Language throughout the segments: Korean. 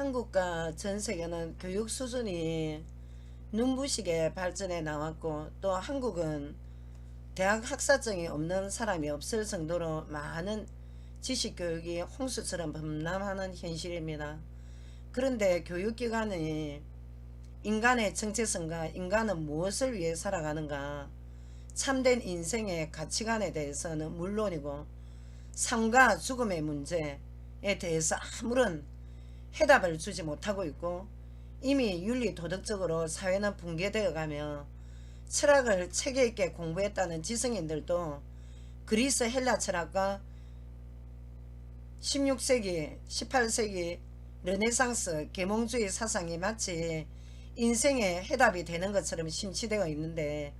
한국과 전 세계는 교육 수준이 눈부시게 발전해 나왔고, 또 한국은 대학 학사증이 없는 사람이 없을 정도로 많은 지식교육이 홍수처럼 범람하는 현실입니다. 그런데 교육기관이 인간의 정체성과 인간은 무엇을 위해 살아가는가, 참된 인생의 가치관에 대해서는 물론이고 삶과 죽음의 문제에 대해서 아무런 해답을 주지 못하고 있고, 이미 윤리 도덕적으로 사회는 붕괴되어 가며 철학을 체계 있게 공부했다는 지성인들도 그리스 헬라 철학과 16세기 18세기 르네상스 계몽주의 사상이 마치 인생의 해답이 되는 것처럼 심취되어 있는데,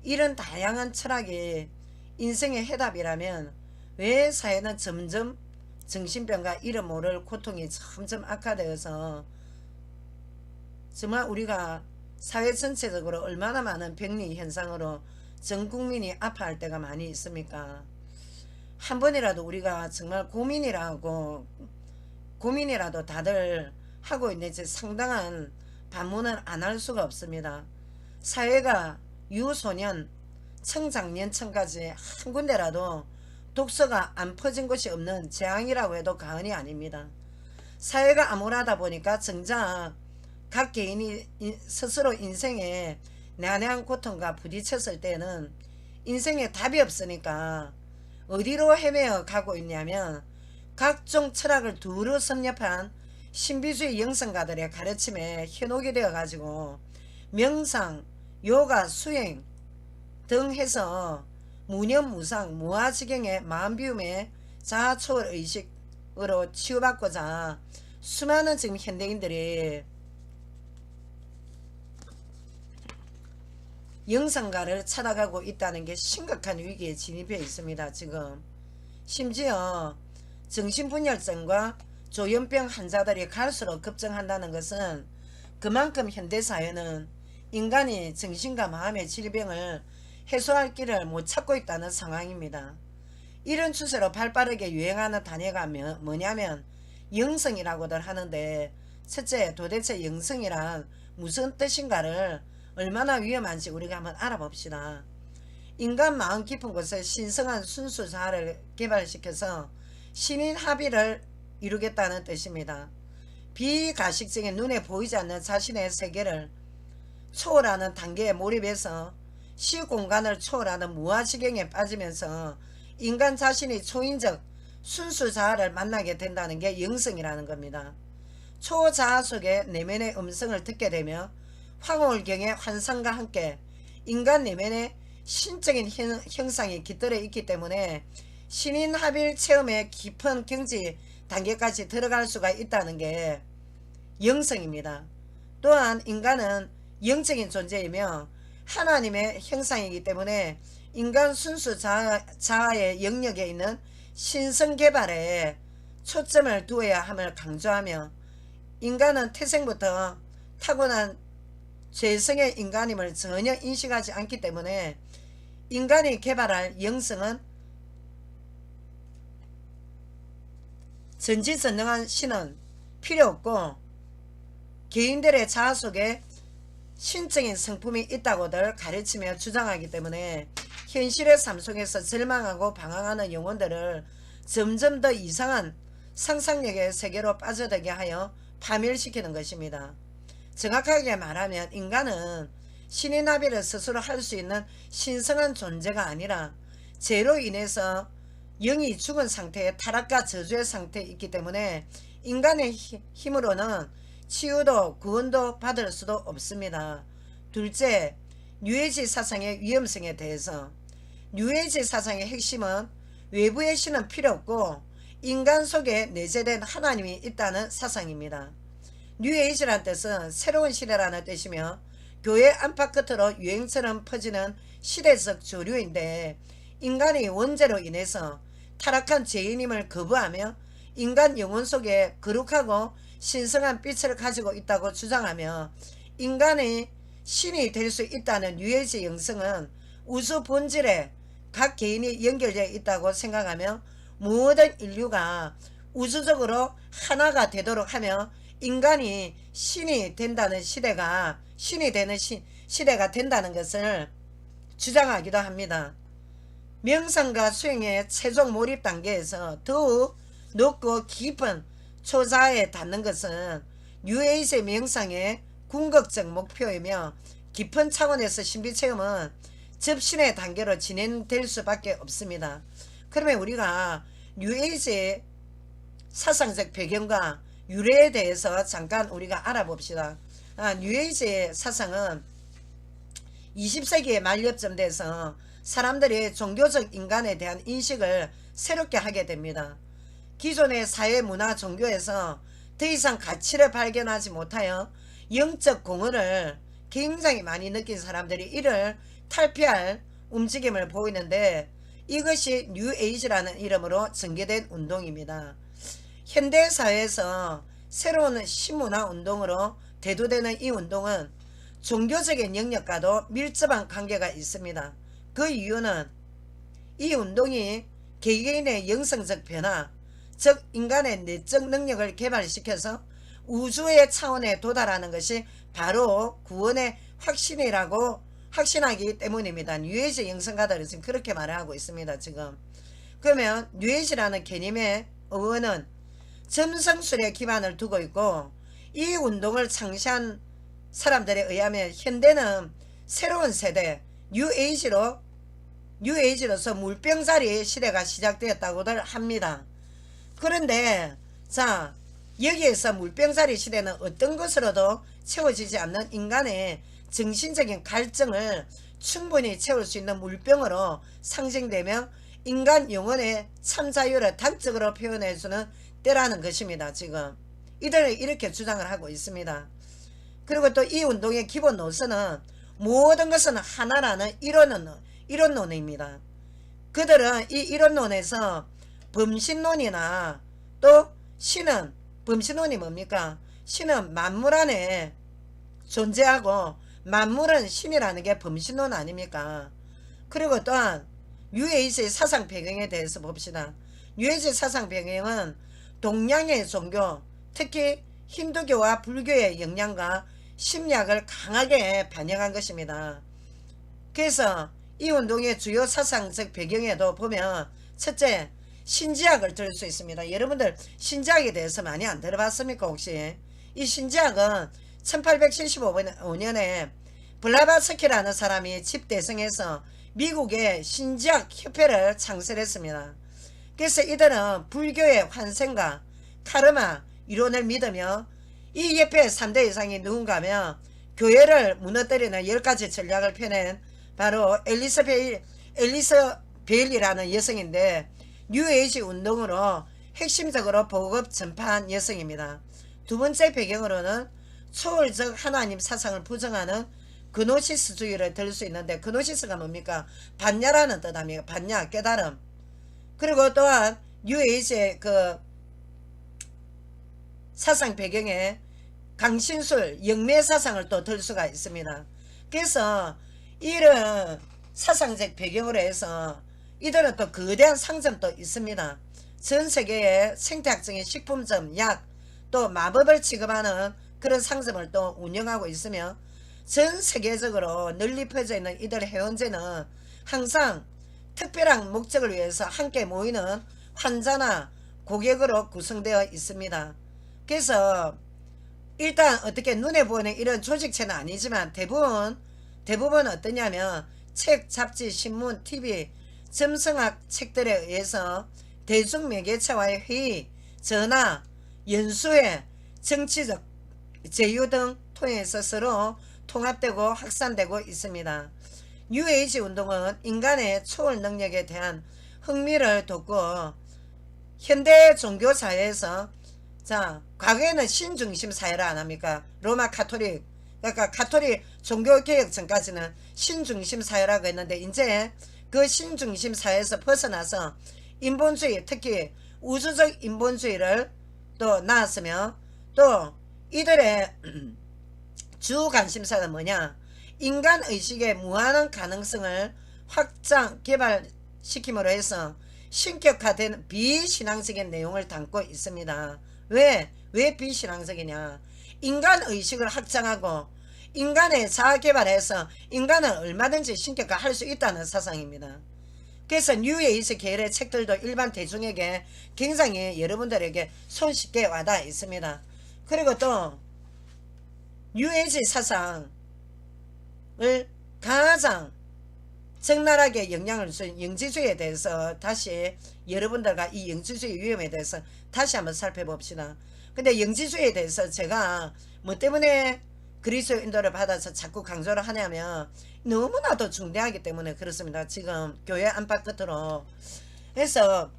이런 다양한 철학이 인생의 해답이라면 왜 사회는 점점 정신병과 이름 모를 고통이 점점 악화되어서 정말 우리가 사회 전체적으로 얼마나 많은 병리 현상으로 전 국민이 아파할 때가 많이 있습니까? 한 번이라도 우리가 정말 고민이라도 다들 하고 있는지 상당한 반문을 안 할 수가 없습니다. 사회가 유소년, 청장년층까지 한 군데라도 독서가 안 퍼진 곳이 없는 재앙이라고 해도 과언이 아닙니다. 사회가 암울하다 보니까 정작 각 개인이 스스로 인생에 난해한 고통과 부딪혔을 때는 인생에 답이 없으니까 어디로 헤매어 가고 있냐면, 각종 철학을 두루 섭렵한 신비주의 영성가들의 가르침에 현혹이 되어 가지고 명상, 요가, 수행 등 해서 무념무상 무아지경의 마음비움의 자아초월 의식으로 치유받고자 수많은 지금 현대인들이 영성가를 찾아가고 있다는 게 심각한 위기에 진입해 있습니다. 지금 심지어 정신분열증과 조현병 환자들이 갈수록 급증한다는 것은 그만큼 현대사회는 인간이 정신과 마음의 질병을 해소할 길을 못 찾고 있다는 상황입니다. 이런 추세로 발빠르게 유행하는 단어가 뭐냐면 영성이라고들 하는데, 첫째, 도대체 영성이란 무슨 뜻인가를 얼마나 위험한지 우리가 한번 알아봅시다. 인간 마음 깊은 곳에 신성한 순수 자아를 개발시켜서 신인 합의를 이루겠다는 뜻입니다. 비가식적인 눈에 보이지 않는 자신의 세계를 초월하는 단계에 몰입해서 시공간을 초월하는 무아지경에 빠지면서 인간 자신이 초인적 순수 자아를 만나게 된다는 게 영성이라는 겁니다. 초자아 속에 내면의 음성을 듣게 되며 황홀경의 환상과 함께 인간 내면의 신적인 형상이 깃들어 있기 때문에 신인합일 체험의 깊은 경지 단계까지 들어갈 수가 있다는 게 영성입니다. 또한 인간은 영적인 존재이며 하나님의 형상이기 때문에 인간 순수 자아의 영역에 있는 신성개발에 초점을 두어야 함을 강조하며, 인간은 태생부터 타고난 죄성의 인간임을 전혀 인식하지 않기 때문에 인간이 개발할 영성은 전지전능한 신은 필요 없고 개인들의 자아 속에 신적인 성품이 있다고들 가르치며 주장하기 때문에 현실의 삶 속에서 절망하고 방황하는 영혼들을 점점 더 이상한 상상력의 세계로 빠져들게 하여 파멸시키는 것입니다. 정확하게 말하면 인간은 신의 나비를 스스로 할 수 있는 신성한 존재가 아니라 죄로 인해서 영이 죽은 상태의 타락과 저주의 상태에 있기 때문에 인간의 힘으로는 치유도 구원도 받을 수도 없습니다. 둘째, 뉴에이지 사상의 위험성에 대해서. 뉴에이지 사상의 핵심은 외부의 신은 필요 없고 인간 속에 내재된 하나님이 있다는 사상입니다. 뉴에이지란 뜻은 새로운 시대라는 뜻이며 교회 안팎 끝으로 유행처럼 퍼지는 시대적 조류인데, 인간이 원죄로 인해서 타락한 죄인임을 거부하며 인간 영혼 속에 거룩하고 신성한 빛을 가지고 있다고 주장하며 인간이 신이 될 수 있다는 뉴에이지 영성은 우주 본질에 각 개인이 연결되어 있다고 생각하며 모든 인류가 우주적으로 하나가 되도록 하며 인간이 신이 된다는 시대가 신이 되는 시대가 된다는 것을 주장하기도 합니다. 명상과 수행의 최종 몰입 단계에서 더욱 높고 깊은 초자에 닿는 것은 뉴에이지의 명상의 궁극적 목표이며 깊은 차원에서 신비체험은 접신의 단계로 진행될 수밖에 없습니다. 그러면 우리가 뉴에이지의 사상적 배경과 유래에 대해서 잠깐 우리가 알아봅시다. 뉴에이지의 사상은 20세기의 말엽쯤 돼서 사람들이 종교적 인간에 대한 인식을 새롭게 하게 됩니다. 기존의 사회, 문화, 종교에서 더 이상 가치를 발견하지 못하여 영적 공허를 굉장히 많이 느낀 사람들이 이를 탈피할 움직임을 보이는데 이것이 뉴에이지라는 이름으로 전개된 운동입니다. 현대사회에서 새로운 신문화 운동으로 대두되는 이 운동은 종교적인 영역과도 밀접한 관계가 있습니다. 그 이유는 이 운동이 개개인의 영성적 변화, 즉 인간의 내적 능력을 개발시켜서 우주의 차원에 도달하는 것이 바로 구원의 확신이라고 확신하기 때문입니다. 뉴에이지 영성가들은 지금 그렇게 말하고 있습니다. 지금 그러면 뉴에이지라는 개념의 어원은 점성술에 기반을 두고 있고 이 운동을 창시한 사람들에 의하면 현대는 새로운 세대 뉴에이지로서 물병자리 시대가 시작되었다고들 합니다. 그런데 자 여기에서 물병자리 시대는 어떤 것으로도 채워지지 않는 인간의 정신적인 갈증을 충분히 채울 수 있는 물병으로 상징되며 인간 영혼의 참자유를 단적으로 표현해주는 때라는 것입니다. 지금 이들은 이렇게 주장을 하고 있습니다. 그리고 또 이 운동의 기본 노선은 모든 것은 하나라는 이론론입니다. 그들은 이 이론론에서 범신론이나 또 신은 범신론이 뭡니까? 신은 만물 안에 존재하고 만물은 신이라는 게 범신론 아닙니까? 그리고 또한 뉴에이지의 사상 배경에 대해서 봅시다. 뉴에이지 사상 배경은 동양의 종교, 특히 힌두교와 불교의 영향과 심리학을 강하게 반영한 것입니다. 그래서 이 운동의 주요 사상적 배경에도 보면 첫째, 신지학을 들을 수 있습니다. 여러분들 신지학에 대해서 많이 안 들어봤습니까 혹시? 이 신지학은 1875년에 블라바스키라는 사람이 집대성해서 미국의 신지학 협회를 창설했습니다. 그래서 이들은 불교의 환생과 카르마 이론을 믿으며 이 협회의 3대 이상이 누군가면 교회를 무너뜨리는 10가지 전략을 펴낸 바로 앨리스 베일리라는 여성인데 뉴에이지 운동으로 핵심적으로 보급 전파한 여성입니다. 두 번째 배경으로는 초월적 하나님 사상을 부정하는 그노시스주의를 들 수 있는데 그노시스가 뭡니까? 반야라는 뜻 아닙니까? 반야, 깨달음. 그리고 또한 뉴에이지의 그 사상 배경에 강신술, 영매 사상을 또 들 수가 있습니다. 그래서 이런 사상적 배경으로 해서 이들은 또 거대한 상점도 있습니다. 전 세계에 생태학적인 식품점, 약, 또 마법을 취급하는 그런 상점을 또 운영하고 있으며 전 세계적으로 널리 퍼져 있는 이들 회원제는 항상 특별한 목적을 위해서 함께 모이는 환자나 고객으로 구성되어 있습니다. 그래서 일단 어떻게 눈에 보이는 이런 조직체는 아니지만 대부분 어떠냐면 책, 잡지, 신문, TV, 점성학 책들에 의해서 대중매개체와의 회의, 전화, 연수회, 정치적 제휴 등 통해서 서로 통합되고 확산되고 있습니다. 뉴에이지 운동은 인간의 초월 능력에 대한 흥미를 돋고 현대 종교 사회에서 과거에는 신중심 사회라 안 합니까? 로마 가톨릭, 그러니까 가톨릭 종교개혁 전까지는 신중심 사회라고 했는데 이제 그 신중심 사회에서 벗어나서 인본주의, 특히 우주적 인본주의를 또 나왔으며 또 이들의 주 관심사는 뭐냐? 인간의식의 무한한 가능성을 확장 개발시킴으로 해서 신격화된 비신앙적인 내용을 담고 있습니다. 왜? 왜 비신앙적이냐? 인간의식을 확장하고 인간의 자아개발해서 인간은 얼마든지 신격화할 수 있다는 사상입니다. 그래서 뉴에이지 계열의 책들도 일반 대중에게 굉장히 여러분들에게 손쉽게 와닿아 있습니다. 그리고 또 뉴에이지 사상을 가장 적나라하게 영향을 준 영지주의에 대해서 다시 여러분들과 이 영지주의 위험에 대해서 다시 한번 살펴봅시다. 근데 영지주의에 대해서 제가 뭐 때문에 그리스도 인도를 받아서 자꾸 강조를 하냐면 너무나도 중대하기 때문에 그렇습니다. 지금 교회 안팎 끝으로. 그래서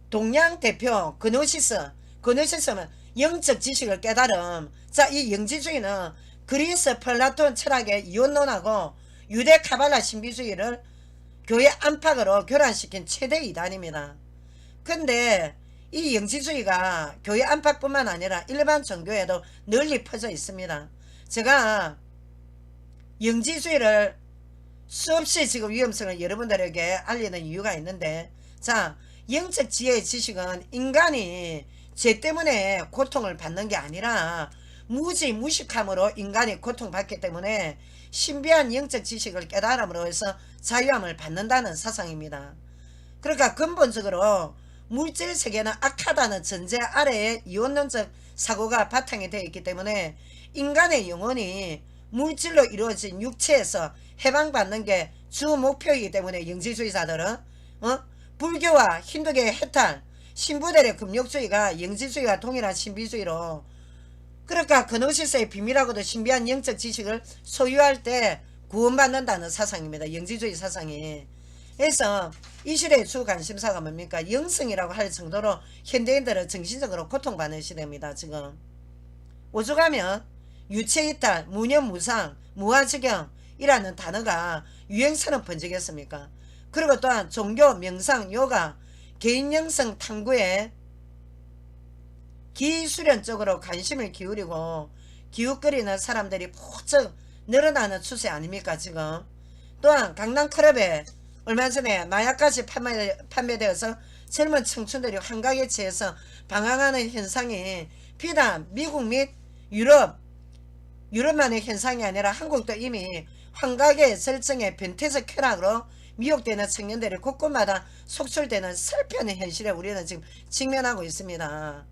동양 대표 그노시스는 영적 지식을 깨달음. 자, 이 영지주의는 그리스 플라톤 철학의 이원론하고 유대 카발라 신비주의를 교회 안팎으로 교란시킨 최대 이단입니다. 근데 이 영지주의가 교회 안팎뿐만 아니라 일반 종교에도 널리 퍼져 있습니다. 제가 영지주의를 수없이 지금 위험성을 여러분들에게 알리는 이유가 있는데, 자, 영적 지혜의 지식은 인간이 죄 때문에 고통을 받는 게 아니라 무식함으로 인간이 고통받기 때문에 신비한 영적 지식을 깨달음으로 해서 자유함을 받는다는 사상입니다. 그러니까 근본적으로 물질 세계는 악하다는 전제 아래에 이원론적 사고가 바탕이 되어 있기 때문에 인간의 영혼이 물질로 이루어진 육체에서 해방받는 게 주 목표이기 때문에 영지주의자들은 불교와 힌두교의 해탈, 신부들의 금욕주의가 영지주의와 동일한 신비주의로, 그러니까 그노시스의 비밀하고도 신비한 영적 지식을 소유할 때 구원받는다는 사상입니다. 영지주의 사상이. 그래서 이 시대의 주 관심사가 뭡니까? 영성이라고 할 정도로 현대인들은 정신적으로 고통받는 시대입니다. 지금 오죽하면 유체이탈, 무념무상, 무아지경이라는 단어가 유행처럼 번지겠습니까? 그리고 또한 종교, 명상, 요가, 개인영성 탐구에 기수련적으로 관심을 기울이고 기웃거리는 사람들이 부쩍 늘어나는 추세 아닙니까 지금. 또한 강남클럽에 얼마 전에 마약까지 판매되어서 젊은 청춘들이 환각에 취해서 방황하는 현상이 비단 미국 및 유럽만의 현상이 아니라 한국도 이미 환각의 절정의 변태적 쾌락으로 미혹되는 청년들이 곳곳마다 속출되는 슬픈 현실에 우리는 지금 직면하고 있습니다.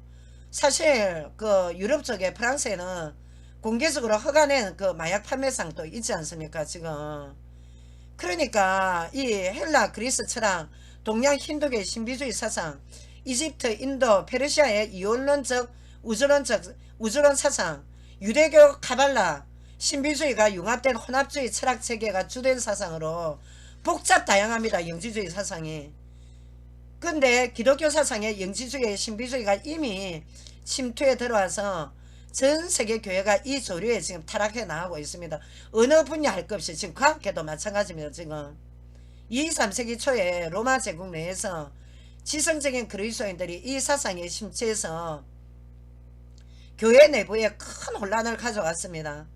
사실 그 유럽 쪽에 프랑스에는 공개적으로 허가낸 그 마약 판매상도 있지 않습니까 지금. 그러니까 이 헬라 그리스 철학, 동양 힌두교의 신비주의 사상, 이집트 인도 페르시아의 이원론적 우주론 사상, 유대교 카발라 신비주의가 융합된 혼합주의 철학 체계가 주된 사상으로 복잡 다양합니다. 영지주의 사상이. 근데 기독교 사상의 영지주의의 신비주의가 이미 침투에 들어와서 전 세계 교회가 이 조류에 지금 타락해 나가고 있습니다. 어느 분야 할 것 없이 지금 과학계도 마찬가지입니다. 지금 2, 3세기 초에 로마 제국 내에서 지성적인 그리스도인들이 이 사상에 심취해서 교회 내부에 큰 혼란을 가져왔습니다.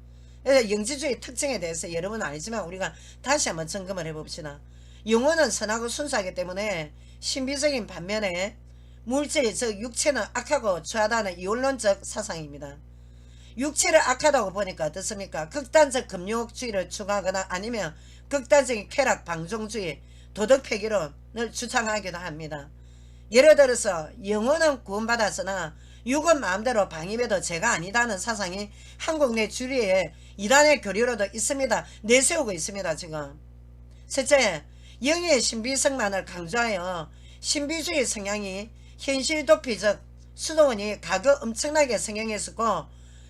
그래서 영지주의 특징에 대해서 여러분은 알지만 우리가 다시 한번 점검을 해봅시다. 영혼은 선하고 순수하기 때문에 신비적인 반면에 물질 즉 육체는 악하고 추하다는 이원론적 사상입니다. 육체를 악하다고 보니까 어떻습니까? 극단적 금욕주의를 추구하거나 아니면 극단적인 쾌락 방종주의 도덕 폐기론을 주장하기도 합니다. 예를 들어서 영혼은 구원받았으나 육은 마음대로 방임해도 죄가 아니다는 사상이 한국 내 주류의 이단의 교리로도 있습니다. 내세우고 있습니다. 지금. 셋째, 영의 신비성만을 강조하여 신비주의 성향이 현실 도피적 수도원이 과거 엄청나게 성행했었고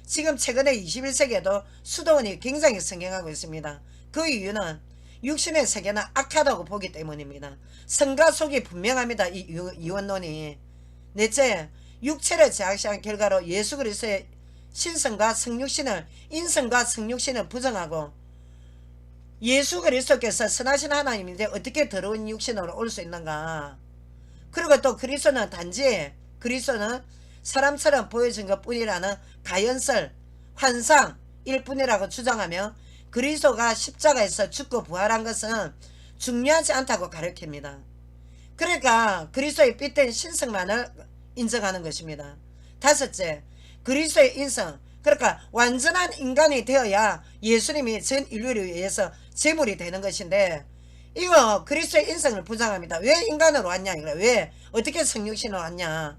지금 최근에 21세기에도 수도원이 굉장히 성행하고 있습니다. 그 이유는 육신의 세계는 악하다고 보기 때문입니다. 성과 속이 분명합니다. 이 이원론이. 넷째, 육체를 제약시한 결과로 예수 그리스도의 신성과 성육신을 인성과 성육신을 부정하고 예수 그리스도께서 선하신 하나님인데 어떻게 더러운 육신으로 올 수 있는가. 그리고 또 그리스도는 단지 사람처럼 보여진 것 뿐이라는 가연설 환상일 뿐이라고 주장하며 그리스도가 십자가에서 죽고 부활한 것은 중요하지 않다고 가르칩니다. 그러니까 그리스도의 삐뚤 신성만을 인정하는 것입니다. 다섯째, 그리스도의 인성, 그러니까 완전한 인간이 되어야 예수님이 전 인류를 위해서 제물이 되는 것인데, 이거 그리스도의 인성을 부정합니다. 왜 인간으로 왔냐 이거야. 왜 어떻게 성육신으로 왔냐.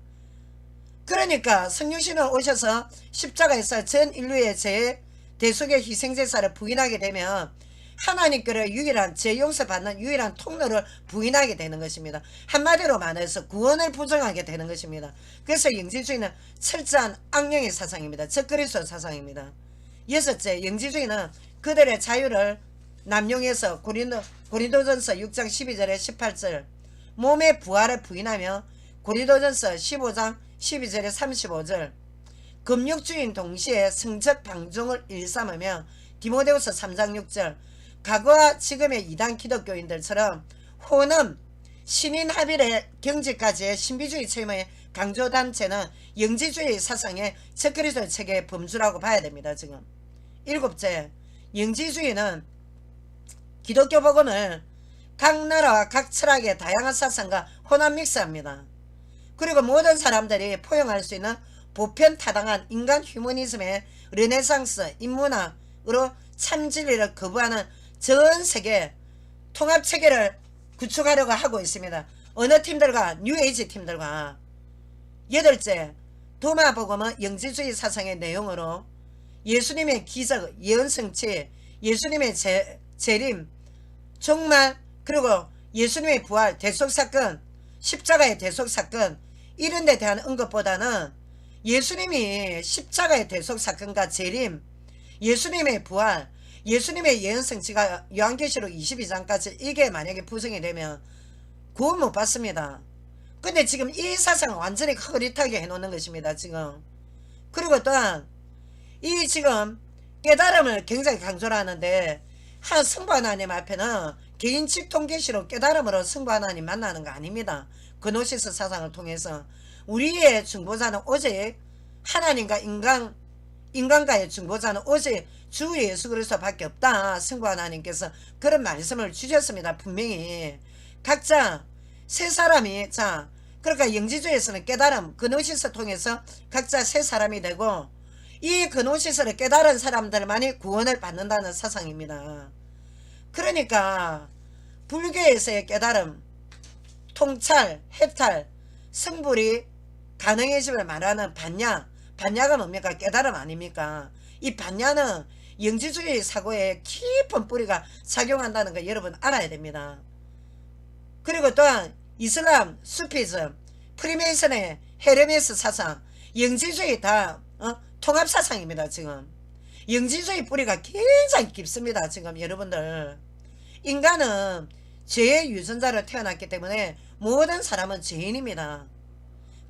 그러니까 성육신으로 오셔서 십자가에서 전 인류의 죄 대속의 희생제사를 부인하게 되면 하나님께로 유일한 죄 용서받는 유일한 통로를 부인하게 되는 것입니다. 한마디로 말해서 구원을 부정하게 되는 것입니다. 그래서 영지주의는 철저한 악령의 사상입니다. 적그리스도 사상입니다. 여섯째, 영지주의는 그들의 자유를 남용해서 고린도전서 6장 12절에 18절 몸의 부활을 부인하며 고린도전서 15장 12절에 35절 금욕주의인 동시에 성적 방종을 일삼으며 디모데후서 3장 6절 과거와 지금의 이단 기독교인들처럼 혼음, 신인 합일의 경지까지의 신비주의 체험의 강조단체는 영지주의 사상의 적그리스도 체계의 범주라고 봐야 됩니다. 지금 일곱째, 영지주의는 기독교 복음을 각 나라와 각 철학의 다양한 사상과 혼합 믹스합니다. 그리고 모든 사람들이 포용할 수 있는 보편타당한 인간 휴머니즘의 르네상스 인문학으로 참진리를 거부하는 전 세계 통합체계를 구축하려고 하고 있습니다. 어느 팀들과 뉴에이지 팀들과. 여덟째, 도마복음은 영지주의 사상의 내용으로 예수님의 기적, 예언성취, 예수님의 재림, 종말, 그리고 예수님의 부활, 대속사건, 십자가의 대속사건 이런 데 대한 언급보다는 예수님이 십자가의 대속사건과 재림, 예수님의 부활, 예수님의 예언성취가 요한계시록 22장까지 이게 만약에 부정이 되면 구원 못 받습니다. 근데 지금 이 사상을 완전히 흐릿하게 해놓는 것입니다. 지금. 그리고 또한 이 지금 깨달음을 굉장히 강조를 하는데 한 성부 하나님 앞에는 개인식 통계시로 깨달음으로 성부 하나님 만나는 거 아닙니다. 그노시스 사상을 통해서 우리의 중보자는 오직 하나님과 인간과의 중보자는 오직 주 예수 그리스도밖에 없다. 성부 하나님께서 그런 말씀을 주셨습니다. 분명히 각자 세 사람이 그러니까 영지주의에서는 깨달음 그노시스 통해서 각자 세 사람이 되고 이 그노시스를 깨달은 사람들만이 구원을 받는다는 사상입니다. 그러니까 불교에서의 깨달음, 통찰, 해탈, 성불이 가능해짐을 말하는 반야가 뭡니까? 깨달음 아닙니까? 이 반야는 영지주의 사고에 깊은 뿌리가 작용한다는 거 여러분 알아야 됩니다. 그리고 또한 이슬람, 수피즘, 프리메이슨의 헤르메스 사상, 영지주의 다 통합사상입니다. 지금 영지주의 뿌리가 굉장히 깊습니다. 지금 여러분들 인간은 죄의 유전자로 태어났기 때문에 모든 사람은 죄인입니다.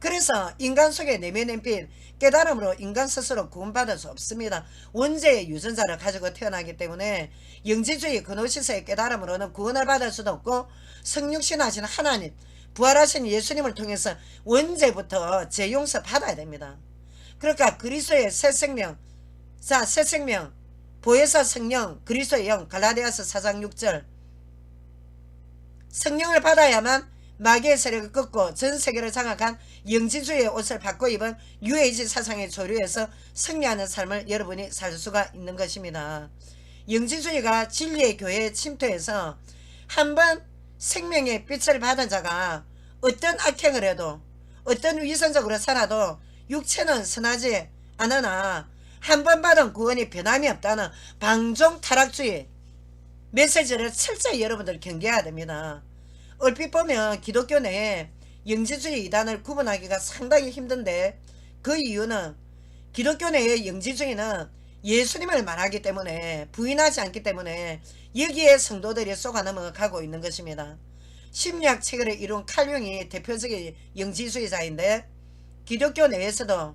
그래서 인간 속에 내면의 빛 깨달음으로 인간 스스로 구원받을 수 없습니다. 원죄의 유전자를 가지고 태어나기 때문에 영지주의 그노시스의 깨달음으로는 구원을 받을 수도 없고 성육신하신 하나님 부활하신 예수님을 통해서 원죄부터 죄 용서 받아야 됩니다. 그러니까 그리스도의 새 생명, 새 생명, 보혜사 성령, 그리스도의 영, 갈라디아서 4장 6절 성령을 받아야만 마귀의 세력을 꺾고 전 세계를 장악한 영지주의의 옷을 받고 입은 뉴에이지 사상의 조류에서 승리하는 삶을 여러분이 살 수가 있는 것입니다. 영지주의가 진리의 교회에 침투해서 한번 생명의 빛을 받은 자가 어떤 악행을 해도 어떤 위선적으로 살아도 육체는 선하지 않으나 한 번 받은 구원이 변함이 없다는 방종 타락주의 메시지를 철저히 여러분들 경계해야 됩니다. 얼핏 보면 기독교 내에 영지주의 이단을 구분하기가 상당히 힘든데 그 이유는 기독교 내의 영지주의는 예수님을 말하기 때문에 부인하지 않기 때문에 여기에 성도들이 속아 넘어가고 있는 것입니다. 심리학 체계를 이룬 칼융이 대표적인 영지주의자인데 기독교 내에서도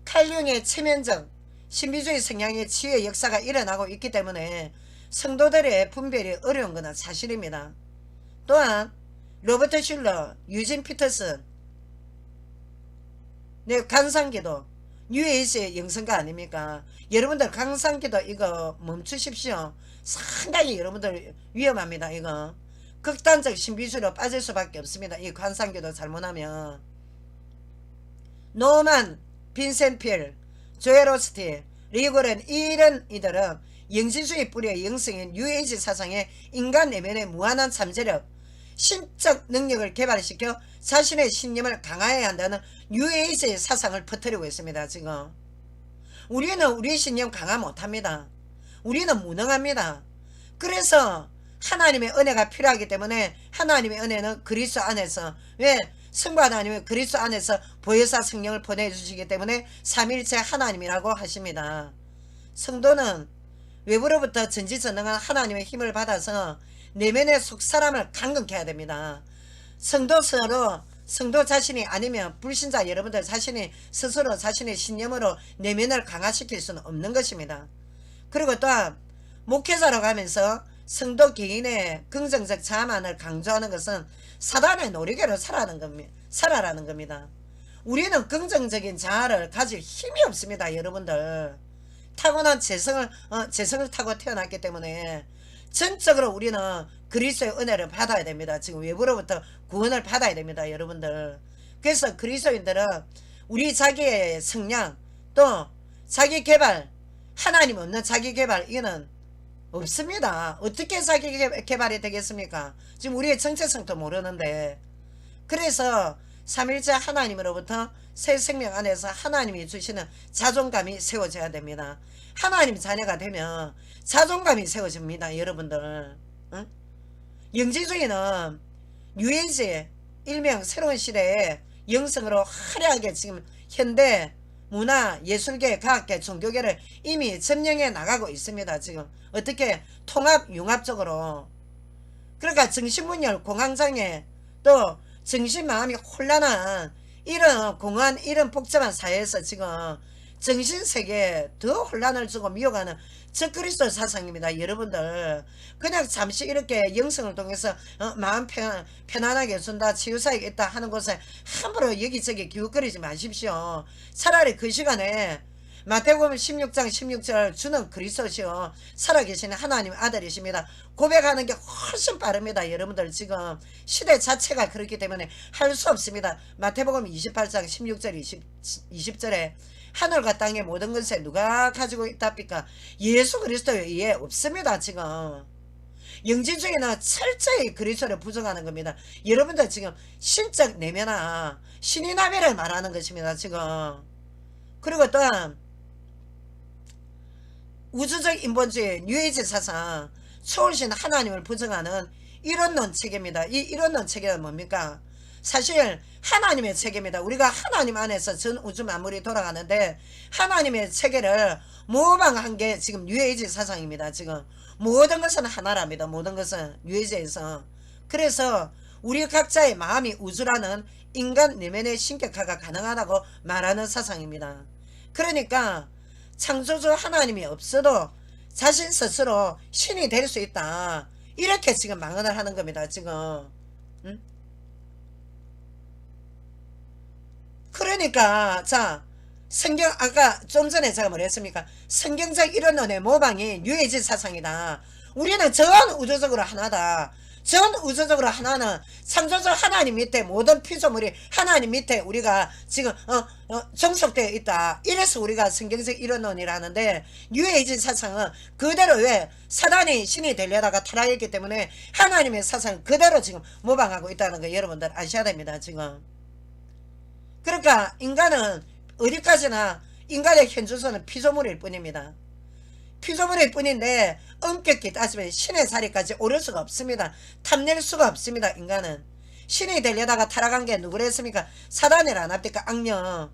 칼융의 체면적 신비주의 성향의 치유의 역사가 일어나고 있기 때문에 성도들의 분별이 어려운 것은 사실입니다. 또한 로버트 슐러, 유진 피터슨, 강상기도 뉴에이지의 영성가 아닙니까? 여러분들 강상기도 이거 멈추십시오. 상당히 여러분들 위험합니다. 이거 극단적 신비주의로 빠질 수밖에 없습니다. 이 강상기도 잘못하면. 노만 빈센필, 조엘 오스틴, 리고렌 이런 이들은 영지주의 뿌리의 영성인 뉴에이지 사상의 인간 내면의 무한한 잠재력, 신적 능력을 개발시켜 자신의 신념을 강화해야 한다는 뉴에이지 사상을 퍼뜨리고 있습니다. 지금 우리는 우리 신념 강화 못합니다. 우리는 무능합니다. 그래서 하나님의 은혜가 필요하기 때문에 하나님의 은혜는 그리스도 안에서, 왜? 성부 하나님은 그리스도 안에서 보혜사 성령을 보내주시기 때문에 삼위일체 하나님이라고 하십니다. 성도는 외부로부터 전지전능한 하나님의 힘을 받아서 내면의 속사람을 강건케 해야 됩니다. 성도 자신이 아니면 불신자 여러분들 자신이 스스로 자신의 신념으로 내면을 강화시킬 수는 없는 것입니다. 그리고 또한 목회자로 가면서 성도 개인의 긍정적 자만을 강조하는 것은 사단의 노리개로 살아라는 겁니다. 우리는 긍정적인 자아를 가질 힘이 없습니다. 여러분들 타고난 재성을 타고 태어났기 때문에 전적으로 우리는 그리스도의 은혜를 받아야 됩니다. 지금 외부로부터 구원을 받아야 됩니다. 여러분들. 그래서 그리스도인들은 우리 자기의 성량 또 자기 개발, 하나님 없는 자기 개발, 이거는 없습니다. 어떻게 자기 개발이 되겠습니까? 지금 우리의 정체성도 모르는데. 그래서 삼일째 하나님으로부터 새 생명 안에서 하나님이 주시는 자존감이 세워져야 됩니다. 하나님 자녀가 되면 자존감이 세워집니다. 여러분들. 응? 영지주의는 뉴에이지 일명 새로운 시대에 영성으로 화려하게 지금 현대 문화, 예술계, 과학계, 종교계를 이미 점령해 나가고 있습니다. 지금 어떻게 통합, 융합적으로. 그러니까 정신분열, 공황장애, 또 정신 마음이 혼란한 이런 공허한 이런 복잡한 사회에서 지금 정신세계에 더 혼란을 주고 미혹하는 적그리스도 사상입니다. 여러분들 그냥 잠시 이렇게 영성을 통해서 마음 편안하게 해준다, 치유사역이 있다 하는 곳에 함부로 여기저기 기웃거리지 마십시오. 차라리 그 시간에 마태복음 16장 16절 주는 그리스도시요 살아계시는 하나님 아들이십니다. 고백하는 게 훨씬 빠릅니다. 여러분들 지금 시대 자체가 그렇기 때문에 할 수 없습니다. 마태복음 28장 16절 20절에 하늘과 땅의 모든 것에 누가 가지고 있답니까? 예수 그리스도에 의해 없습니다. 지금 영지주의는 철저히 그리스도를 부정하는 겁니다. 여러분들 지금 신적 내면화 신이나미를 말하는 것입니다. 지금. 그리고 또한 우주적 인본주의 뉴에이지 사상 초월신 하나님을 부정하는 이론론 체계입니다. 이 이론론 체계는 뭡니까? 사실 하나님의 체계입니다. 우리가 하나님 안에서 전 우주 만물이 돌아가는데 하나님의 체계를 모방한 게 지금 뉴에이지 사상입니다. 지금 모든 것은 하나랍니다. 모든 것은 뉴에이지에서. 그래서 우리 각자의 마음이 우주라는 인간 내면의 신격화가 가능하다고 말하는 사상입니다. 그러니까 창조주 하나님이 없어도 자신 스스로 신이 될 수 있다. 이렇게 지금 망언을 하는 겁니다. 지금. 응? 그러니까 자 성경 아까 좀 전에 제가 뭐랬습니까? 성경적 이론론의 모방이 뉴에이지 사상이다. 우리는 전 우주적으로 하나다. 전 우주적으로 하나는 창조주 하나님 밑에 모든 피조물이 하나님 밑에 우리가 지금 종속되어 있다. 이래서 우리가 성경적 이론론이라는데 뉴에이지 사상은 그대로 왜 사단이 신이 되려다가 타락했기 때문에 하나님의 사상 그대로 지금 모방하고 있다는 거 여러분들 아셔야 됩니다. 지금. 그러니까 인간은 어디까지나 인간의 현주소는 피조물일 뿐입니다. 피조물일 뿐인데 엄격히 따지면 신의 자리까지 오를 수가 없습니다. 탐낼 수가 없습니다. 인간은. 신이 되려다가 타락한 게 누구랬습니까? 사단이라 납니까? 악령.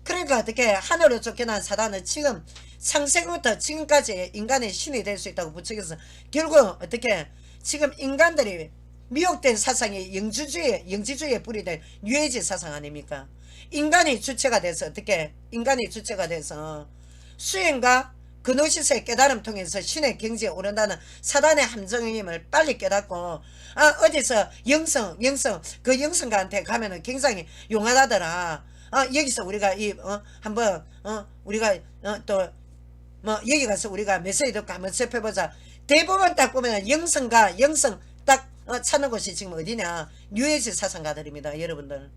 그러니까 어떻게 하늘로 쫓겨난 사단은 지금 창세부터 지금까지 인간의 신이 될 수 있다고 부추겨서 결국 어떻게 지금 인간들이 미혹된 사상이 영지주의에 뿌리된 뉴에이지 사상 아닙니까? 인간이 주체가 돼서 어떻게 인간이 주체가 돼서 수행과 그노시스의 깨달음 통해서 신의 경지에 오른다는 사단의 함정임을 빨리 깨닫고 어디서 영성 그 영성가한테 가면은 굉장히 용하다더라. 여기서 우리가 한번 우리가 또 뭐 여기 가서 우리가 메시지 듣고 한번 접해보자. 대부분 딱 보면 영성가 영성 딱 찾는 곳이 지금 어디냐? 뉴에이지 사상가들입니다. 여러분들.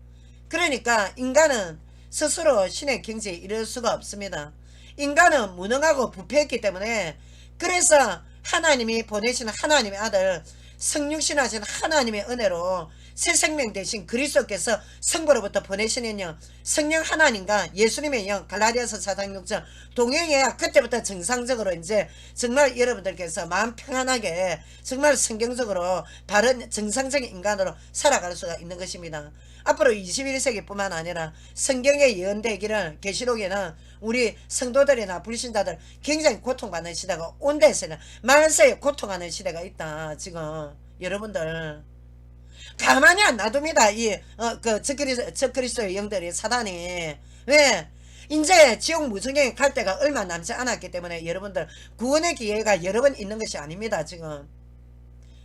그러니까 인간은 스스로 신의 경지에 이를 수가 없습니다. 인간은 무능하고 부패했기 때문에 그래서 하나님이 보내신 하나님의 아들 성육신하신 하나님의 은혜로 새 생명 대신 그리스도께서 성부로부터 보내시는 영 성령 하나님과 예수님의 영 갈라디아서 4장 6절 동행해야 그때부터 정상적으로 이제 정말 여러분들께서 마음 평안하게 정말 성경적으로 바른 정상적인 인간으로 살아갈 수가 있는 것입니다. 앞으로 21세기뿐만 아니라 성경에 예언되기를 계시록에는 우리 성도들이나 불신자들 굉장히 고통받는 시대가 온데서는 만세에 고통하는 시대가 있다. 지금 여러분들 가만히 안 놔둡니다. 적그리스도의 영들이 사단이 왜 이제 지옥 무성경에 갈 때가 얼마 남지 않았기 때문에 여러분들 구원의 기회가 여러 번 있는 것이 아닙니다. 지금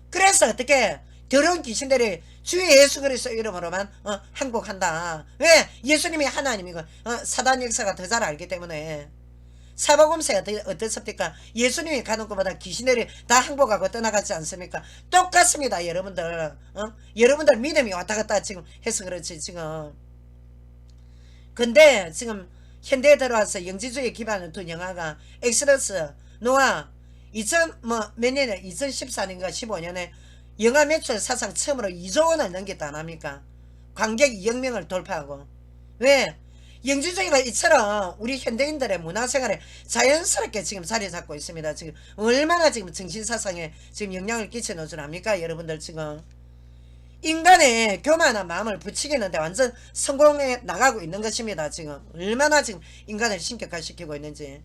그래서 어떻게 더러운 귀신들이 주 예수 그리스도 이름으로만 항복한다. 왜? 예수님이 하나님이고 사단 역사가 더 잘 알기 때문에. 사복음서에 어떻습니까? 예수님이 가는 것보다 귀신들이 다 항복하고 떠나가지 않습니까? 똑같습니다. 여러분들 여러분들 믿음이 왔다 갔다 지금 해서 그렇지 지금. 근데 지금 현대에 들어와서 영지주의에 기반한 두 영화가 엑스더스, 노아 2014년인가 15년에 영화 매출 사상 처음으로 2조 원을 넘겼다 안 합니까? 관객 2억 명을 돌파하고. 왜? 영지주의가 이처럼 우리 현대인들의 문화생활에 자연스럽게 지금 자리 잡고 있습니다. 지금 얼마나 지금 정신사상에 지금 영향을 끼치는 줄 압니까? 여러분들 지금 인간의 교만한 마음을 부추기는데 완전 성공해 나가고 있는 것입니다. 지금 얼마나 지금 인간을 신격화시키고 있는지.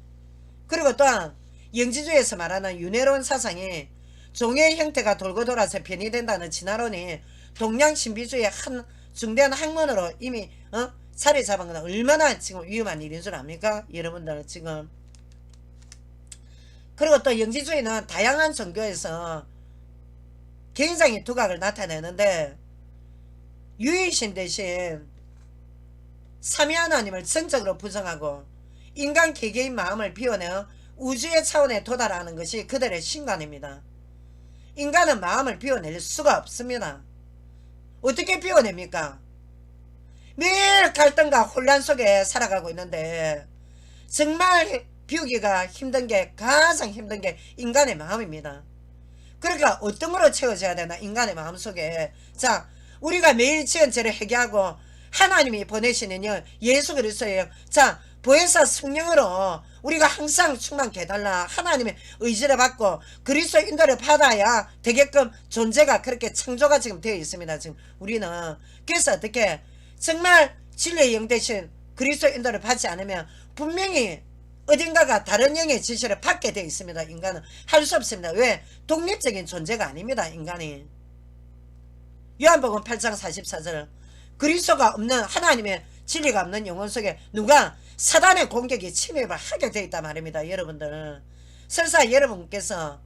그리고 또한 영지주의에서 말하는 윤회로운 사상이 종의 형태가 돌고 돌아서 변이된다는 진화론이 동양 신비주의의 한 중대한 학문으로 이미 자리 잡은 건 얼마나 지금 위험한 일인 줄 압니까? 여러분들 지금. 그리고 또 영지주의는 다양한 종교에서 굉장히 두각을 나타내는데 유일신 대신 삼위 하나님을 전적으로 부정하고 인간 개개인 마음을 비워내어 우주의 차원에 도달하는 것이 그들의 신관입니다. 인간은 마음을 비워낼 수가 없습니다. 어떻게 비워냅니까? 매일 갈등과 혼란 속에 살아가고 있는데 정말 비우기가 힘든 게 가장 힘든 게 인간의 마음입니다. 그러니까 어떤 거로 채워져야 되나 인간의 마음속에. 자, 우리가 매일 지은 죄를 회개하고 하나님이 보내시는 영 예수 그리스도의 영, 자 보혜사 성령으로 우리가 항상 충만케 해달라 하나님의 의지를 받고 그리스도 인도를 받아야 되게끔 존재가 그렇게 창조가 지금 되어 있습니다. 지금 우리는. 그래서 어떻게 정말 진리의 영 대신 그리스도 인도를 받지 않으면 분명히 어딘가가 다른 영의 지시를 받게 되어 있습니다. 인간은 할 수 없습니다. 왜? 독립적인 존재가 아닙니다. 인간이. 요한복음 8장 44절 그리스도가 없는 하나님의 진리가 없는 영혼 속에 누가 사단의 공격이 침입을 하게 되어 있단 말입니다. 여러분들 설사 여러분께서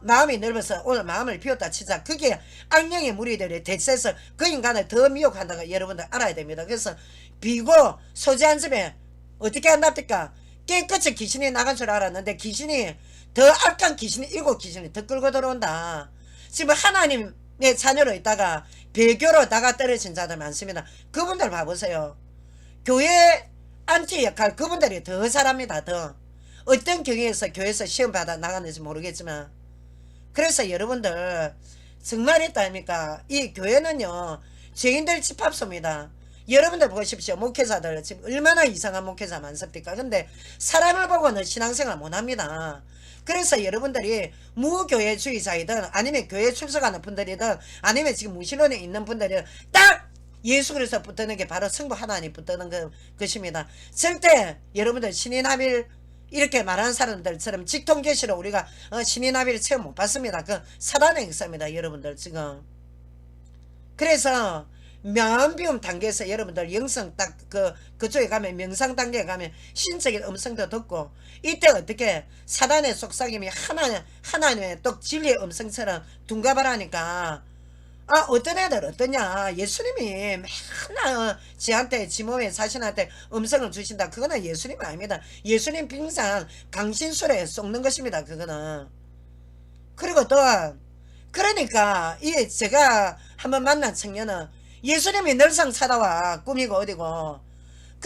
마음이 넓어서 오늘 마음을 비웠다 치자 그게 악령의 무리들이 대체해서 그 인간을 더 미혹한다는 걸 여러분들 알아야 됩니다. 그래서 비고 소지한 집에 어떻게 한답니까? 깨끗이 귀신이 나간 줄 알았는데 귀신이 더 악한 귀신이 7귀신이 더 끌고 들어온다. 지금 하나님의 자녀로 있다가 배교로 나가 떨어진 자들 많습니다. 그분들 봐보세요. 교회 안티 역할 그분들이 더 잘합니다. 더 어떤 경우에서 교회에서 시험 받아 나갔는지 모르겠지만 그래서 여러분들 정말 있다 아닙니까? 이 교회는요 죄인들 집합소입니다. 여러분들 보십시오. 목회자들 지금 얼마나 이상한 목회자 많습니까? 근데 사람을 보고는 신앙생활 못합니다. 그래서 여러분들이 무교회주의자이든 아니면 교회 출석하는 분들이든 아니면 지금 무신론에 있는 분들이 딱 예수 그리스도 붙드는 게 바로 성부 하나님 붙드는 것입니다. 절대 여러분들 신인합일 이렇게 말하는 사람들처럼 직통계시로 우리가 신인합의를 체험 못 받습니다. 그 사단의 역사입니다. 여러분들 지금. 그래서 마음비움 단계에서 여러분들 영성 딱 그쪽에 가면 명상 단계에 가면 신적인 음성도 듣고 이때 어떻게 사단의 속삭임이 하나님의 또 진리의 음성처럼 둔갑하라니까 어떤 애들 어떠냐 예수님이 맨날 지한테 지 몸에 자신한테 음성을 주신다. 그거는 예수님 아닙니다. 예수님 빙상 강신술에 쏟는 것입니다. 그거는. 그리고 또 그러니까 이 제가 한번 만난 청년은 예수님이 늘상 찾아와 꾸미고 어디고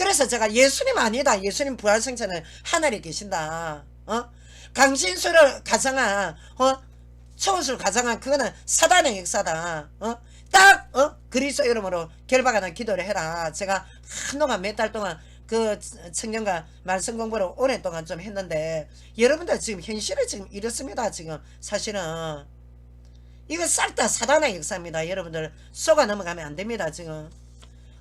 그래서 제가 예수님 아니다. 예수님 부활승천은 하늘에 계신다. 강신수를 가정한 초원수를 가정한 그거는 사단의 역사다. 딱 그리스도 이름으로 결박하는 기도를 해라. 제가 한동안 몇 달 동안 그 청년과 말씀 공부를 오랫동안 좀 했는데 여러분들 지금 현실을 지금 이렇습니다. 지금 사실은 이거 싹 다 사단의 역사입니다. 여러분들 속아 넘어가면 안 됩니다. 지금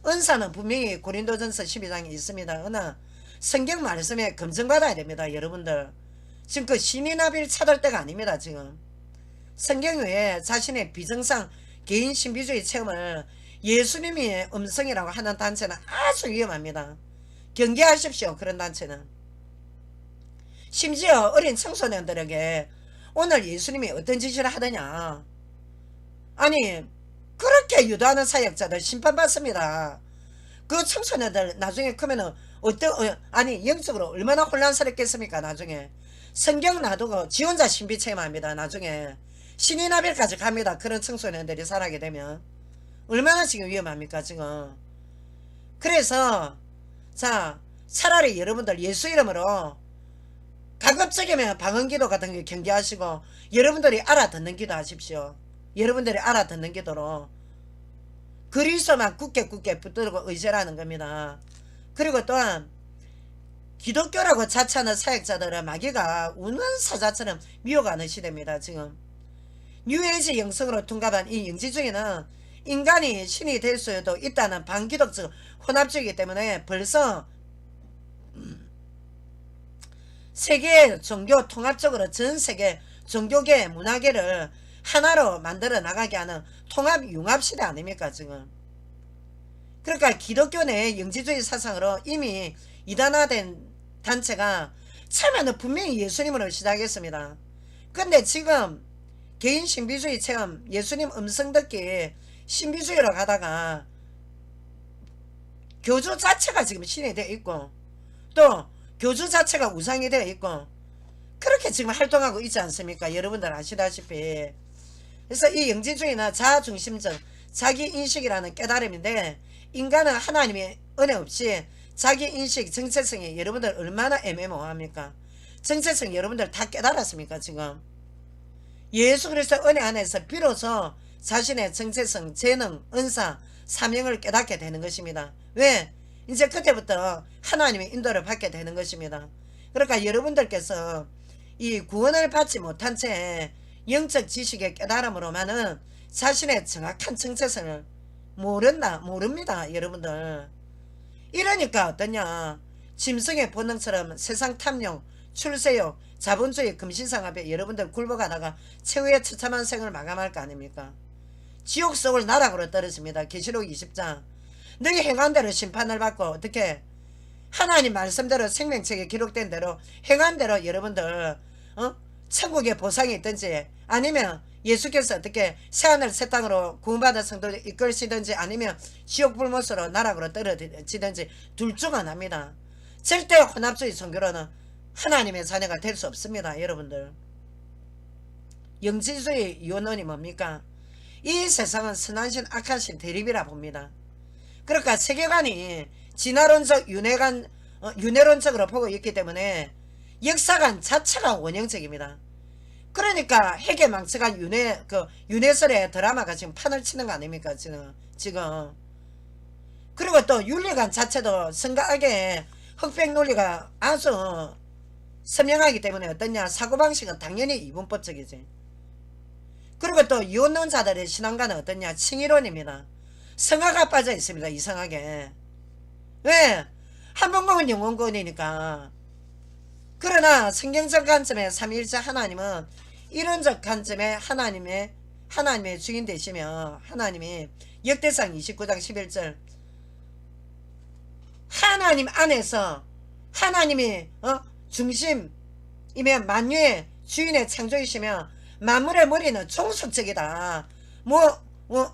은사는 분명히 고린도전서 12장에 있습니다. 그러나 성경 말씀에 검증받아야 됩니다. 여러분들 지금 그 신이나비를 찾을 때가 아닙니다. 지금 성경 외에 자신의 비정상 개인 신비주의 체험을 예수님이 음성이라고 하는 단체는 아주 위험합니다. 경계하십시오. 그런 단체는. 심지어 어린 청소년들에게 오늘 예수님이 어떤 짓을 하더냐, 아니 그렇게 유도하는 사역자들 심판받습니다. 그 청소년들 나중에 크면은 아니 영적으로 얼마나 혼란스럽겠습니까. 나중에 성경 놔두고 지 혼자 신비 체험합니다. 나중에 신이나벨까지 갑니다. 그런 청소년들이 살아게 되면 얼마나 지금 위험합니까 지금. 그래서 자 차라리 여러분들 예수 이름으로 가급적이면 방언기도 같은 거 경계하시고 여러분들이 알아듣는 기도 하십시오. 여러분들이 알아듣는 기도로 그리스도만 굳게 붙들고 의지라는 겁니다. 그리고 또한 기독교라고 자처하는 사역자들은 마귀가 우는 사자처럼 미혹하는 시대입니다. 지금 뉴에이지 영성으로 둔갑한 이 영지주의는 인간이 신이 될 수도 있다는 반기독적 혼합주의이기 때문에 벌써 세계 종교 통합적으로 전 세계 종교계 문화계를 하나로 만들어 나가게 하는 통합 융합시대 아닙니까 지금. 그러니까 기독교 내 영지주의 사상으로 이미 이단화된 단체가 처음에는 분명히 예수님으로 시작했습니다. 근데 지금 개인 신비주의 체험, 예수님 음성 듣기 신비주의로 가다가 교주 자체가 지금 신이 되어 있고 또 교주 자체가 우상이 되어 있고 그렇게 지금 활동하고 있지 않습니까? 여러분들 아시다시피. 그래서 이 영지주의나 자아중심적 자기인식이라는 깨달음인데 인간은 하나님의 은혜 없이 자기인식 정체성이 여러분들 얼마나 애매모호합니까? 정체성 여러분들 다 깨달았습니까? 지금 예수 그리스도 은혜 안에서 비로소 자신의 정체성, 재능, 은사, 사명을 깨닫게 되는 것입니다. 왜? 이제 그때부터 하나님의 인도를 받게 되는 것입니다. 그러니까 여러분들께서 이 구원을 받지 못한 채 영적 지식의 깨달음으로만은 자신의 정확한 정체성을 모릅니다. 여러분들. 이러니까 어떠냐, 짐승의 본능처럼 세상 탐욕, 출세욕, 자본주의 금신상 앞에 여러분들 굴복하다가 최후의 처참한 생을 마감할 거 아닙니까? 지옥 속을 나락으로 떨어집니다. 계시록 20장. 너희 행한 대로 심판을 받고 어떻게 하나님 말씀대로 생명책에 기록된 대로 행한 대로 여러분들 천국의 보상이 있든지 아니면 예수께서 어떻게 새하늘 새 땅으로 구원받은 성도를 이끌시든지 아니면 지옥 불못으로 나락으로 떨어지든지 둘 중 하나입니다. 절대 혼합주의 종교로는 하나님의 자녀가 될 수 없습니다. 여러분들. 영지주의 요론이 뭡니까? 이 세상은 선한신 악한신 대립이라 봅니다. 그러니까 세계관이 진화론적 윤회론적으로 보고 있기 때문에 역사관 자체가 원형적입니다. 그러니까 핵에 망쳐간 윤회설의 드라마가 지금 판을 치는 거 아닙니까 지금. 그리고 또 윤리관 자체도 성가하게 흑백 논리가 아주 선명하기 때문에 어떠냐, 사고방식은 당연히 이분법적이지. 그리고 또 이혼론자들의 신앙가는 어떠냐, 칭의론입니다. 성화가 빠져 있습니다. 이상하게. 왜? 한번공은 영원권이니까. 그러나 성경적 관점의 삼위일체 하나님은 이론적 관점의 하나님의 주인 되시며 하나님이 역대상 29장 11절 하나님 안에서 하나님이 중심이며 만유의 주인의 창조이시며 만물의 머리는 종속적이다.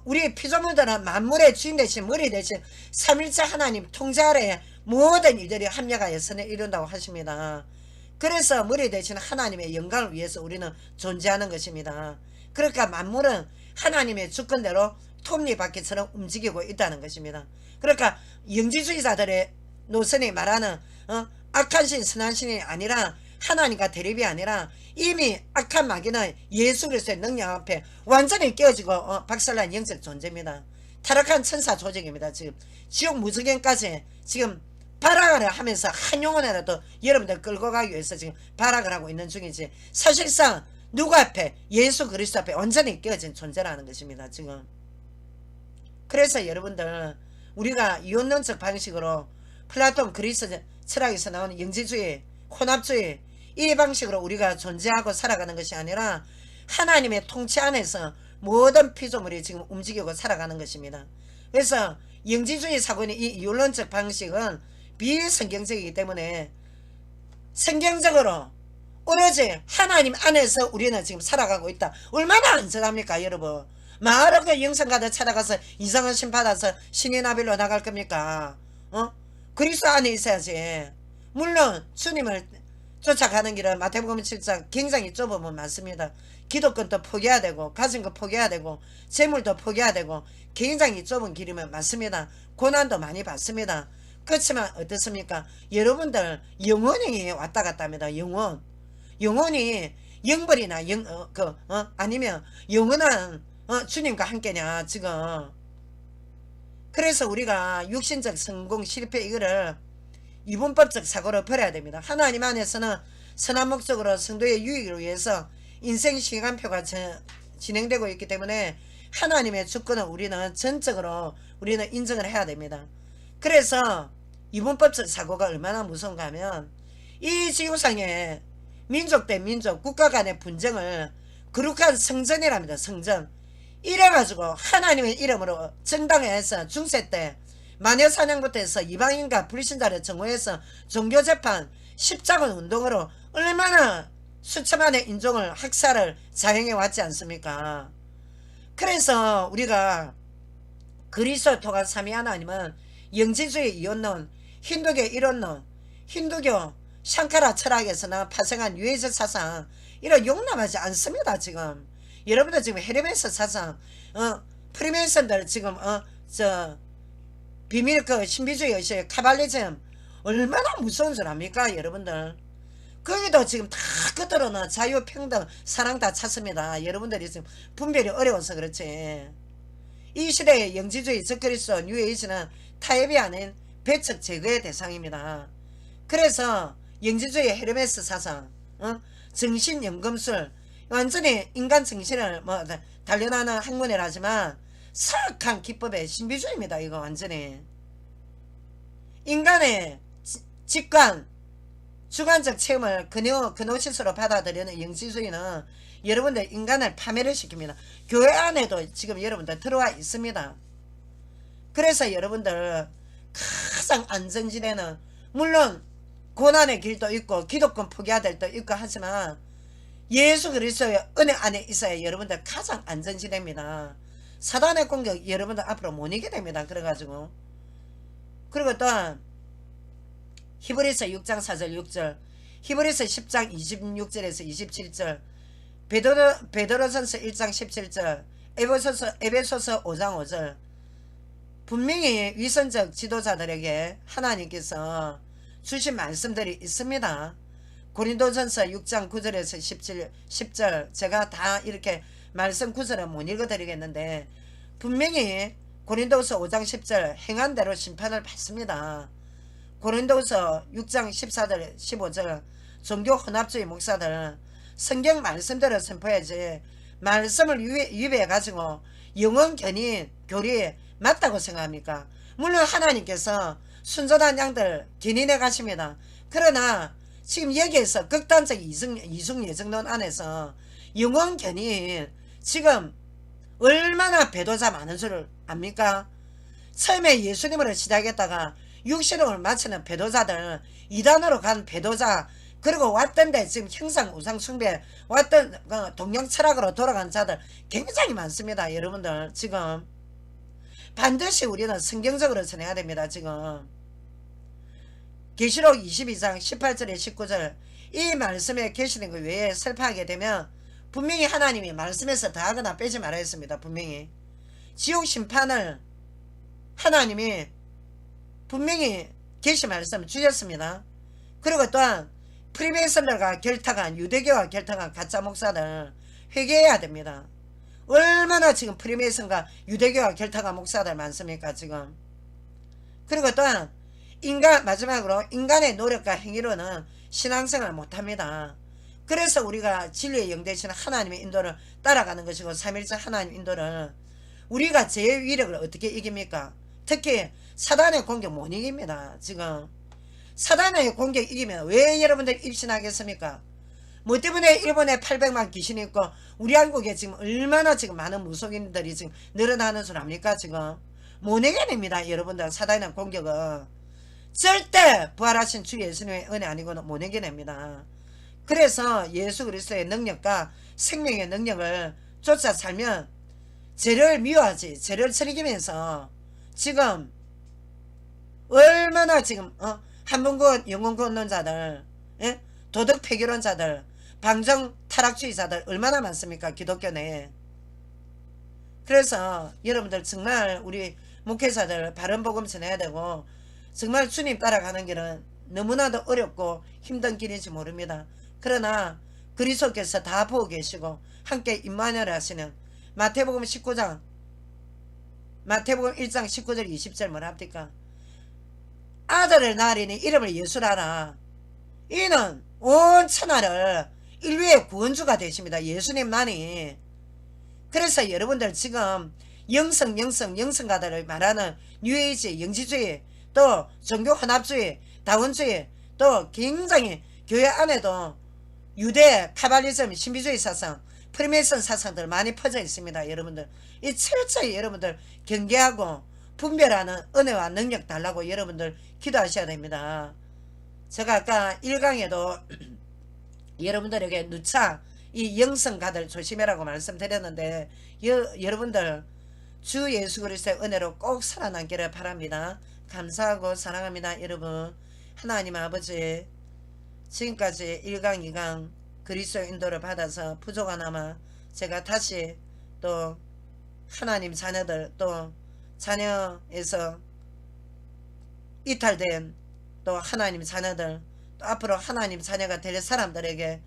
우리 피조물들은 만물의 주인 대신 머리 대신 삼일체 하나님 통제 아래 모든 일들이 합력하여 선을 이룬다고 하십니다. 그래서 머리 대신 하나님의 영광을 위해서 우리는 존재하는 것입니다. 그러니까 만물은 하나님의 주권대로 톱니바퀴처럼 움직이고 있다는 것입니다. 그러니까 영지주의자들의 노선이 말하는 악한 신 선한 신이 아니라 하나님과 대립이 아니라 이미 악한 마귀는 예수 그리스도의 능력 앞에 완전히 깨어지고 박살난 영적 존재입니다. 타락한 천사 조직입니다. 지금 지옥 무저갱까지 지금 발악을 하면서 한 영혼이라도 여러분들 끌고 가기 위해서 지금 발악을 하고 있는 중이지, 사실상 누구 앞에? 예수 그리스도 앞에 완전히 깨어진 존재라는 것입니다. 지금. 그래서 여러분들 우리가 이원론적 방식으로 플라톤 그리스 철학에서 나오는 영지주의, 혼합주의 이 방식으로 우리가 존재하고 살아가는 것이 아니라 하나님의 통치 안에서 모든 피조물이 지금 움직이고 살아가는 것입니다. 그래서 영지주의 사고는 이 이원론적 방식은 비성경적이기 때문에 성경적으로 오로지 하나님 안에서 우리는 지금 살아가고 있다. 얼마나 안전합니까 여러분? 마을에 그 영성가들 찾아가서 이상한 신 받아서 신의 나빌로 나갈 겁니까? 그리스도 안에 있어야지. 물론 주님을 쫓아가는 길은 마태복음 7장 굉장히 좁으면 많습니다. 기독권도 포기해야 되고 가진 거 포기해야 되고 재물도 포기해야 되고 굉장히 좁은 길이면 많습니다. 고난도 많이 받습니다. 그렇지만 어떻습니까? 여러분들 영혼이 왔다 갔다 합니다. 영혼이 영벌이나 아니면 영원한 주님과 함께냐 지금. 그래서 우리가 육신적 성공 실패 이거를 이분법적 사고를 버려야 됩니다. 하나님 안에서는 선한 목적으로 성도의 유익을 위해서 인생 시간표가 진행되고 있기 때문에 하나님의 주권은 우리는 전적으로 우리는 인정을 해야 됩니다. 그래서 이분법적 사고가 얼마나 무서운가 하면 이 지구상에 민족 대 민족 국가 간의 분쟁을 거룩한 성전이랍니다. 성전. 이래가지고 하나님의 이름으로 정당회에서 중세 때 마녀사냥부터 해서 이방인과 불신자를 정오해서 종교재판 십자군 운동으로 얼마나 수천만의 인종을 학살을 자행해 왔지 않습니까? 그래서 우리가 그리스도 통한 삼위 하나님은 영지주의 이원론, 힌두교 이론론, 힌두교 샹카라 철학에서는 파생한 유해적 사상 이런 용납하지 않습니다. 지금 여러분들 지금 헤르메스 사상 프리메이슨들 지금 비밀 신비주의 의식 카발리즘 얼마나 무서운 줄 압니까 여러분들? 거기도 지금 다 끝으로는 자유 평등 사랑 다 찾습니다. 여러분들이 지금 분별이 어려워서 그렇지. 이 시대의 영지주의 적그리스도 뉴에이지는 타협이 아닌 배척 제거의 대상입니다. 그래서 영지주의 헤르메스 사상 정신연금술 완전히 인간 정신을 단련하는 학문이라지만 사악한 기법의 신비주의입니다. 이거 완전히 인간의 직관 주관적 체험을 근호시스로 받아들이는 영지주의는 여러분들 인간을 파멸을 시킵니다. 교회 안에도 지금 여러분들 들어와 있습니다. 그래서 여러분들 가장 안전지대는 물론 고난의 길도 있고 기독권 포기해야 될 때도 있고 하지만 예수 그리스도의 은혜 안에 있어야 여러분들 가장 안전지대입니다. 사단의 공격 여러분들 앞으로 못 이기게 됩니다. 그래가지고 그리고 또 히브리서 6장 4절 6절 히브리서 10장 26절에서 27절 베드로전서 1장 17절 에베소서 5장 5절 분명히 위선적 지도자들에게 하나님께서 주신 말씀들이 있습니다. 고린도전서 6장 9절에서 10절 제가 다 이렇게 말씀 구절은 못 읽어드리겠는데 분명히 고린도서 5장 10절 행한 대로 심판을 받습니다. 고린도서 6장 14절 15절 종교 혼합주의 목사들 성경 말씀대로 선포해야지 말씀을 위배해 가지고 영혼 견인 교리 맞다고 생각합니까? 물론 하나님께서 순전한 양들 견인해 가십니다. 그러나 지금 여기에서 극단적 이중 예정론 안에서 영혼 견인 지금 얼마나 배도자 많은 줄 압니까? 처음에 예수님으로 시작했다가 육신을 마치는 배도자들 이단으로 간 배도자 그리고 왔던데 지금 형상 우상 숭배 왔던 동양 철학으로 돌아간 자들 굉장히 많습니다. 여러분들 지금 반드시 우리는 성경적으로 전해야 됩니다. 지금 계시록 22장 18절에 19절 이 말씀에 계시는 것 외에 설파하게 되면 분명히 하나님이 말씀에서 더하거나 빼지 말아야 했습니다. 분명히 지옥 심판을 하나님이 분명히 계시 말씀 주셨습니다. 그리고 또한 프리메이슨들과 결탁한 유대교와 결탁한 가짜 목사들 회개해야 됩니다. 얼마나 지금 프리메이슨과 유대교와 결탁한 목사들 많습니까 지금. 그리고 또한 마지막으로 인간의 노력과 행위로는 신앙생활을 못합니다. 그래서 우리가 진리의 영 되시는 하나님의 인도를 따라가는 것이고 삼일째 하나님 인도를 우리가 제 위력을 어떻게 이깁니까? 특히 사단의 공격 못 이깁니다. 지금 사단의 공격 이기면 왜 여러분들 입신하겠습니까? 뭐 때문에 일본에 800만 귀신이 있고 우리 한국에 지금 얼마나 지금 많은 무속인들이 지금 늘어나는 줄 압니까? 지금 못 이겨냅니다. 여러분들 사단의 공격은 절대 부활하신 주 예수님의 은혜 아니고는 못 이겨냅니다. 그래서 예수 그리스도의 능력과 생명의 능력을 쫓아 살면 죄를 미워하지, 죄를 즐기면서 지금 얼마나 지금 한문권 영혼권론자들, 예? 도덕 폐교론자들, 방정 타락주의자들 얼마나 많습니까? 기독교 내에. 그래서 여러분들 정말 우리 목회자들 바른 복음 전해야 되고 정말 주님 따라가는 길은 너무나도 어렵고 힘든 길인지 모릅니다. 그러나 그리스도께서 다 보고 계시고 함께 임마누엘 하시는 마태복음 1장 19절 20절 뭐라 합니까? 아들을 낳으리니 이름을 예수라라. 이는 온 천하를 인류의 구원주가 되십니다. 예수님만이. 그래서 여러분들 지금 영성가들을 말하는 뉴에이지, 영지주의, 또 종교혼합주의, 다원주의, 또 굉장히 교회 안에도 유대, 카발리즘, 신비주의 사상, 프리메이슨 사상들 많이 퍼져 있습니다. 여러분들 이 철저히 여러분들 경계하고 분별하는 은혜와 능력 달라고 여러분들 기도하셔야 됩니다. 제가 아까 1강에도 여러분들에게 누차 이 영성가들 조심해라고 말씀드렸는데 여러분들 주 예수 그리스도의 은혜로 꼭 살아남기를 바랍니다. 감사하고 사랑합니다. 여러분 하나님 아버지 지금까지 1강 2강 그리스도의 인도를 받아서 부족하나마 제가 다시 또 하나님 자녀들 또 자녀에서 이탈된 또 하나님 자녀들 또 앞으로 하나님 자녀가 될 사람들에게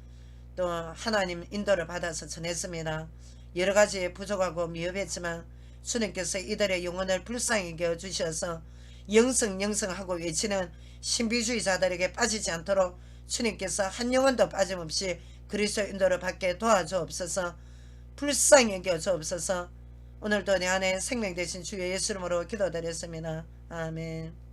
또 하나님 인도를 받아서 전했습니다. 여러가지 부족하고 미흡했지만 주님께서 이들의 영혼을 불쌍히 여겨주셔서 영성하고 외치는 신비주의자들에게 빠지지 않도록 주님께서 한 영혼도 빠짐없이 그리스도 인도를 받게 도와주옵소서. 불쌍히 여겨주옵소서. 오늘도 내 안에 생명 되신 주 예수 이름으로 기도드렸습니다. 아멘.